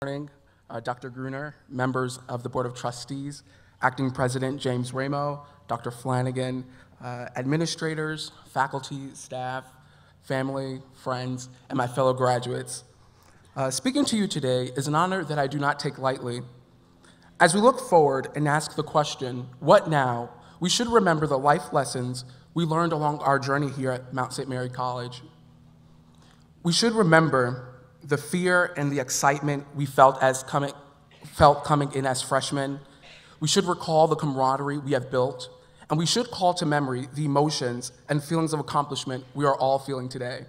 Morning, Dr. Gruner, members of the Board of Trustees, Acting President James Ramo, Dr. Flanagan, administrators, faculty, staff, family, friends, and my fellow graduates. Speaking to you today is an honor that I do not take lightly. As we look forward and ask the question, what now, we should remember the life lessons we learned along our journey here at Mount St. Mary College. We should remember the fear and the excitement we felt coming in as freshmen. We should recall the camaraderie we have built, and we should call to memory the emotions and feelings of accomplishment we are all feeling today.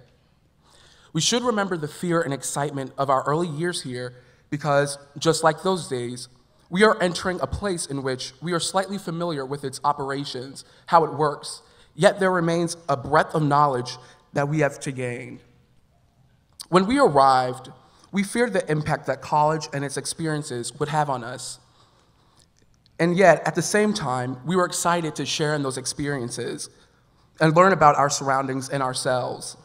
We should remember the fear and excitement of our early years here because, just like those days, we are entering a place in which we are slightly familiar with its operations, how it works, yet there remains a breadth of knowledge that we have to gain. When we arrived, we feared the impact that college and its experiences would have on us. And yet, at the same time, we were excited to share in those experiences and learn about our surroundings and ourselves.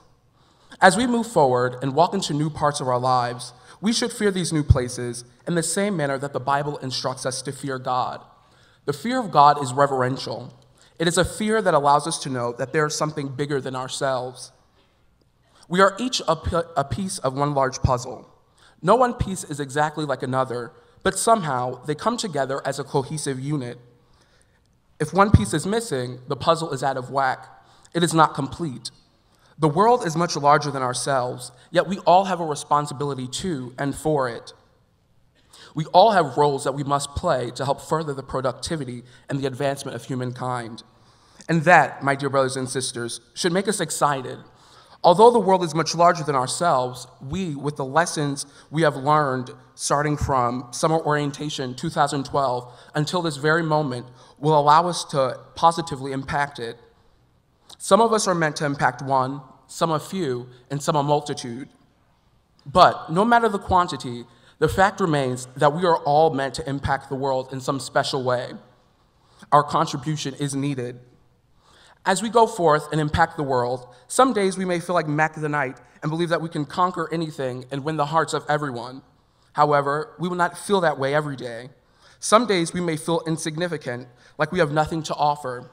As we move forward and walk into new parts of our lives, we should fear these new places in the same manner that the Bible instructs us to fear God. The fear of God is reverential. It is a fear that allows us to know that there is something bigger than ourselves. We are each a piece of one large puzzle. No one piece is exactly like another, but somehow they come together as a cohesive unit. If one piece is missing, the puzzle is out of whack. It is not complete. The world is much larger than ourselves, yet we all have a responsibility to and for it. We all have roles that we must play to help further the productivity and the advancement of humankind. And that, my dear brothers and sisters, should make us excited. Although the world is much larger than ourselves, we, with the lessons we have learned starting from summer orientation 2012 until this very moment, will allow us to positively impact it. Some of us are meant to impact one, some a few, and some a multitude. But no matter the quantity, the fact remains that we are all meant to impact the world in some special way. Our contribution is needed. As we go forth and impact the world, some days we may feel like Mac the Knight and believe that we can conquer anything and win the hearts of everyone. However, we will not feel that way every day. Some days we may feel insignificant, like we have nothing to offer.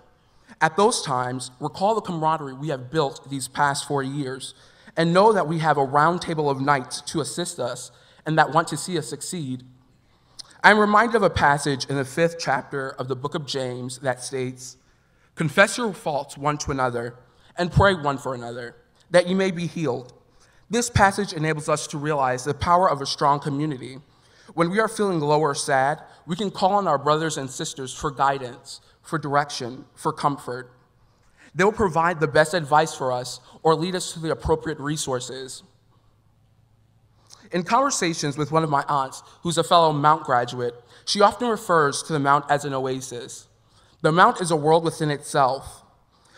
At those times, recall the camaraderie we have built these past 4 years, and know that we have a round table of knights to assist us and that want to see us succeed. I am reminded of a passage in the 5th chapter of the book of James that states, "Confess your faults one to another, and pray one for another, that you may be healed." This passage enables us to realize the power of a strong community. When we are feeling low or sad, we can call on our brothers and sisters for guidance, for direction, for comfort. They will provide the best advice for us or lead us to the appropriate resources. In conversations with one of my aunts, who's a fellow Mount graduate, she often refers to the Mount as an oasis. The Mount is a world within itself.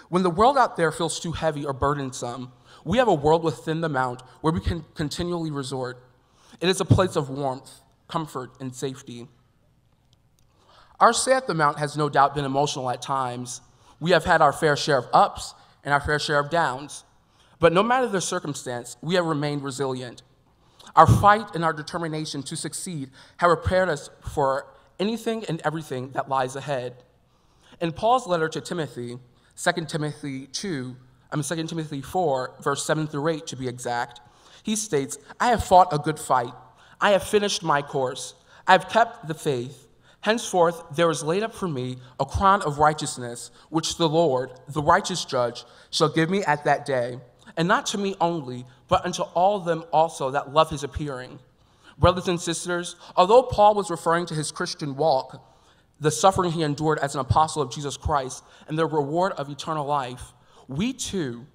When the world out there feels too heavy or burdensome, we have a world within the Mount where we can continually resort. It is a place of warmth, comfort, and safety. Our stay at the Mount has no doubt been emotional at times. We have had our fair share of ups and our fair share of downs. But no matter the circumstance, we have remained resilient. Our fight and our determination to succeed have prepared us for anything and everything that lies ahead. In Paul's letter to Timothy, 2 Timothy 4, verse 7 through 8 to be exact, he states, "I have fought a good fight. I have finished my course. I have kept the faith. Henceforth there is laid up for me a crown of righteousness, which the Lord, the righteous judge, shall give me at that day, and not to me only, but unto all them also that love his appearing." Brothers and sisters, although Paul was referring to his Christian walk, the suffering he endured as an apostle of Jesus Christ, and the reward of eternal life, we too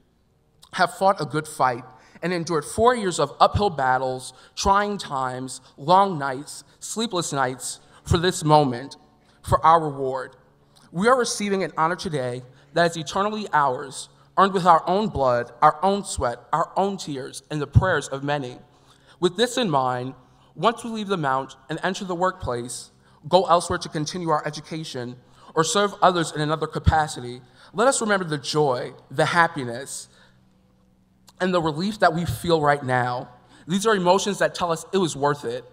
have fought a good fight and endured 4 years of uphill battles, trying times, long nights, sleepless nights for this moment, for our reward. We are receiving an honor today that is eternally ours, earned with our own blood, our own sweat, our own tears, and the prayers of many. With this in mind, once we leave the Mount and enter the workplace, go elsewhere to continue our education, or serve others in another capacity, let us remember the joy, the happiness, and the relief that we feel right now. These are emotions that tell us it was worth it.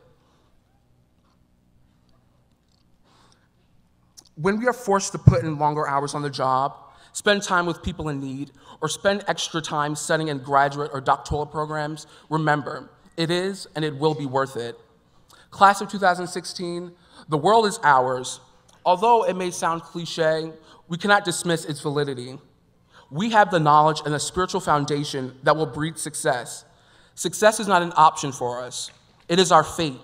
When we are forced to put in longer hours on the job, spend time with people in need, or spend extra time studying in graduate or doctoral programs, remember, it is and it will be worth it. Class of 2016, the world is ours. Although it may sound cliche, we cannot dismiss its validity. We have the knowledge and the spiritual foundation that will breed success. Success is not an option for us. It is our fate.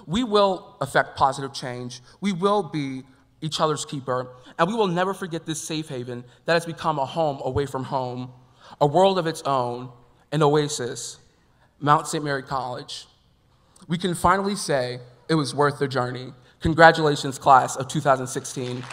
We will affect positive change. We will be each other's keeper, and we will never forget this safe haven that has become a home away from home, a world of its own, an oasis, Mount St. Mary College. We can finally say it was worth the journey. Congratulations, class of 2016.